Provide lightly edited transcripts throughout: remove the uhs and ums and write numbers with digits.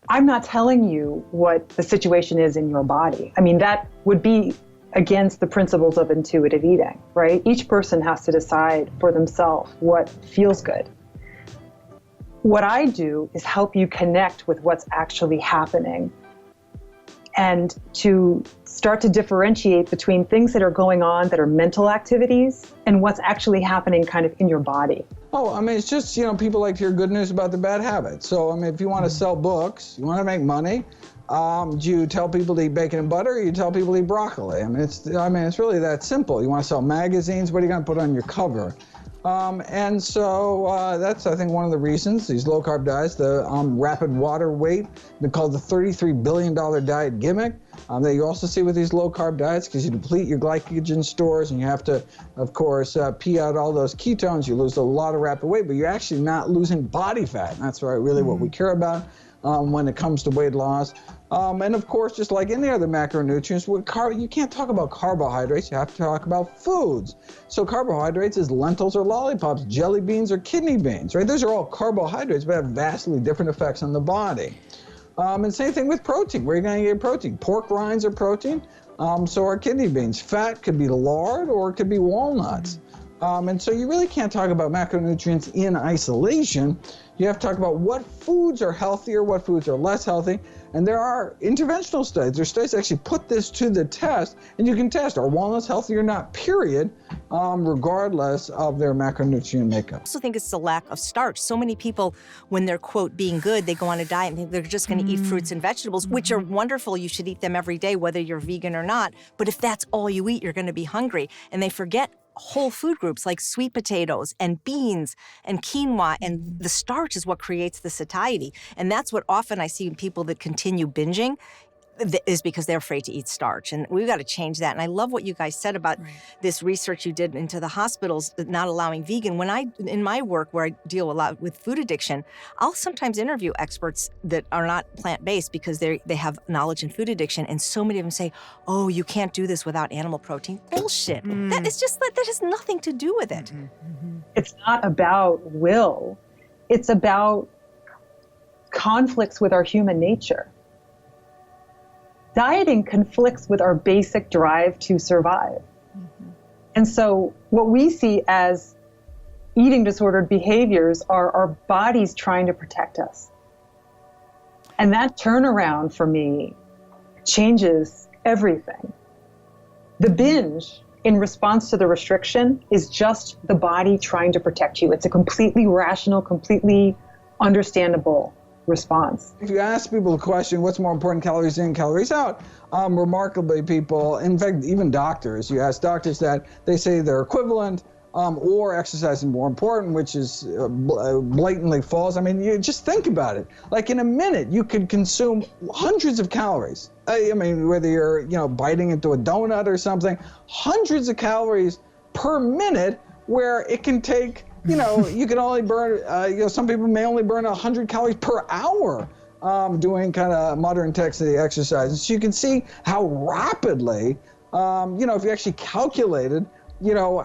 I'm not telling you what the situation is in your body. I mean, that would be against the principles of intuitive eating, right? Each person has to decide for themselves what feels good. What I do is help you connect with what's actually happening and to start to differentiate between things that are going on that are mental activities and what's actually happening kind of in your body. Oh, I mean, it's just, people like to hear good news about the bad habits. So, I mean, if you want to sell books, you want to make money, do you tell people to eat bacon and butter, or you tell people to eat broccoli? I mean, it's really that simple. You want to sell magazines, what are you going to put on your cover? And so that's, I think, one of the reasons these low-carb diets, the rapid water weight, been called the $33 billion diet gimmick, that you also see with these low-carb diets, because you deplete your glycogen stores and you have to, of course, pee out all those ketones. You lose a lot of rapid weight, but you're actually not losing body fat. And that's really what we care about when it comes to weight loss. And of course, just like any other macronutrients, you can't talk about carbohydrates, you have to talk about foods. So carbohydrates is lentils or lollipops, jelly beans or kidney beans, right? Those are all carbohydrates, but have vastly different effects on the body. And same thing with protein. Where are you going to get protein? Pork rinds are protein, so are kidney beans. Fat could be lard or it could be walnuts. And so you really can't talk about macronutrients in isolation. You have to talk about what foods are healthier, what foods are less healthy. And there are interventional studies. There are studies that actually put this to the test, and you can test, are walnuts healthy or not, period, regardless of their macronutrient makeup. I also think it's the lack of starch. So many people, when they're, quote, being good, they go on a diet and think they're just going to eat fruits and vegetables, which are wonderful. You should eat them every day, whether you're vegan or not. But if that's all you eat, you're going to be hungry. And they forget whole food groups like sweet potatoes and beans and quinoa, and the starch is what creates the satiety. And that's what often I see in people that continue binging is because they're afraid to eat starch. And we've got to change that. And I love what you guys said about this research you did into the hospitals not allowing vegan. In my work where I deal a lot with food addiction, I'll sometimes interview experts that are not plant-based because they have knowledge in food addiction. And so many of them say, oh, you can't do this without animal protein. Bullshit. That has nothing to do with it. It's not about will. It's about conflicts with our human nature. Dieting conflicts with our basic drive to survive. And so what we see as eating disordered behaviors are our bodies trying to protect us. And that turnaround for me changes everything. The binge in response to the restriction is just the body trying to protect you. It's a completely rational, completely understandable response. If you ask people the question, what's more important, calories in, calories out, remarkably people, in fact, even doctors, you ask doctors that, they say they're equivalent, or exercise is more important, which is blatantly false. I mean, you just think about it. Like in a minute, you could consume hundreds of calories. I mean, whether you're, biting into a donut or something, hundreds of calories per minute, where it can take, you can only burn, some people may only burn 100 calories per hour doing kind of moderate intensity exercises. So you can see how rapidly, if you actually calculated,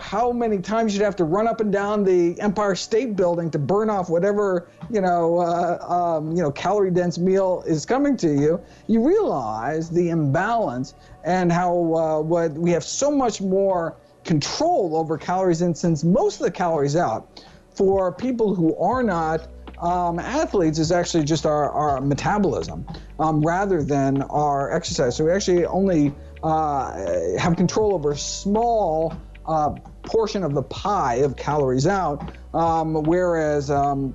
how many times you'd have to run up and down the Empire State Building to burn off whatever, calorie-dense meal is coming to you, you realize the imbalance and how what we have so much more control over calories in, since most of the calories out for people who are not athletes is actually just our metabolism rather than our exercise. So we actually only have control over a small portion of the pie of calories out, whereas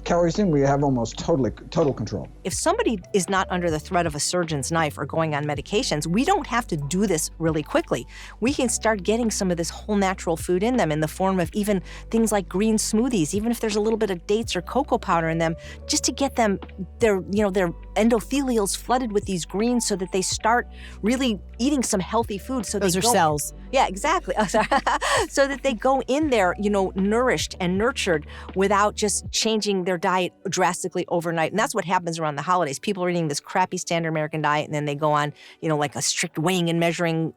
calories in, we have almost total control. If somebody is not under the threat of a surgeon's knife or going on medications, we don't have to do this really quickly. We can start getting some of this whole natural food in them in the form of even things like green smoothies, even if there's a little bit of dates or cocoa powder in them, just to get them their endothelials flooded with these greens so that they start really eating some healthy food. So those are cells. Yeah, exactly. So that they go in there, nourished and nurtured without just changing their diet drastically overnight. And that's what happens around the holidays. People are eating this crappy standard American diet, and then they go on, like a strict weighing and measuring,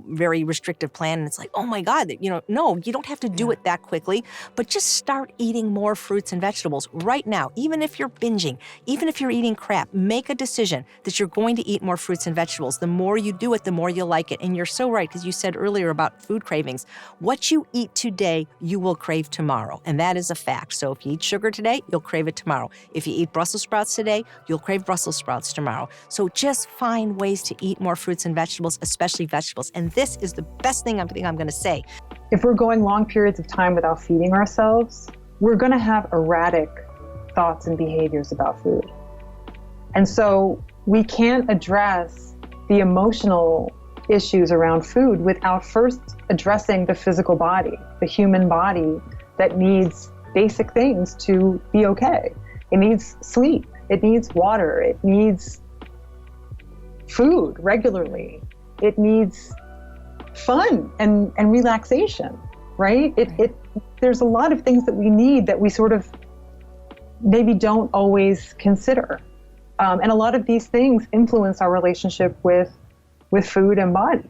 very restrictive plan. And it's like, oh my God, no, you don't have to do it that quickly, but just start eating more fruits and vegetables right now. Even if you're binging, even if you're eating crap, make a decision that you're going to eat more fruits and vegetables. The more you do it, the more you'll like it. And you're so right, because you said earlier about food cravings. What you eat today, you will crave tomorrow. And that is a fact. So if you eat sugar today, you'll crave it tomorrow. If you eat Brussels sprouts today, you'll crave Brussels sprouts tomorrow. So just find ways to eat more fruits and vegetables, especially vegetables. And this is the best thing I'm going to say. If we're going long periods of time without feeding ourselves, we're going to have erratic thoughts and behaviors about food. And so we can't address the emotional issues around food without first addressing the physical body, the human body that needs basic things to be okay. It needs sleep, it needs water, it needs food regularly, it needs fun and relaxation, right? There's a lot of things that we need that we sort of maybe don't always consider. And a lot of these things influence our relationship with food and body.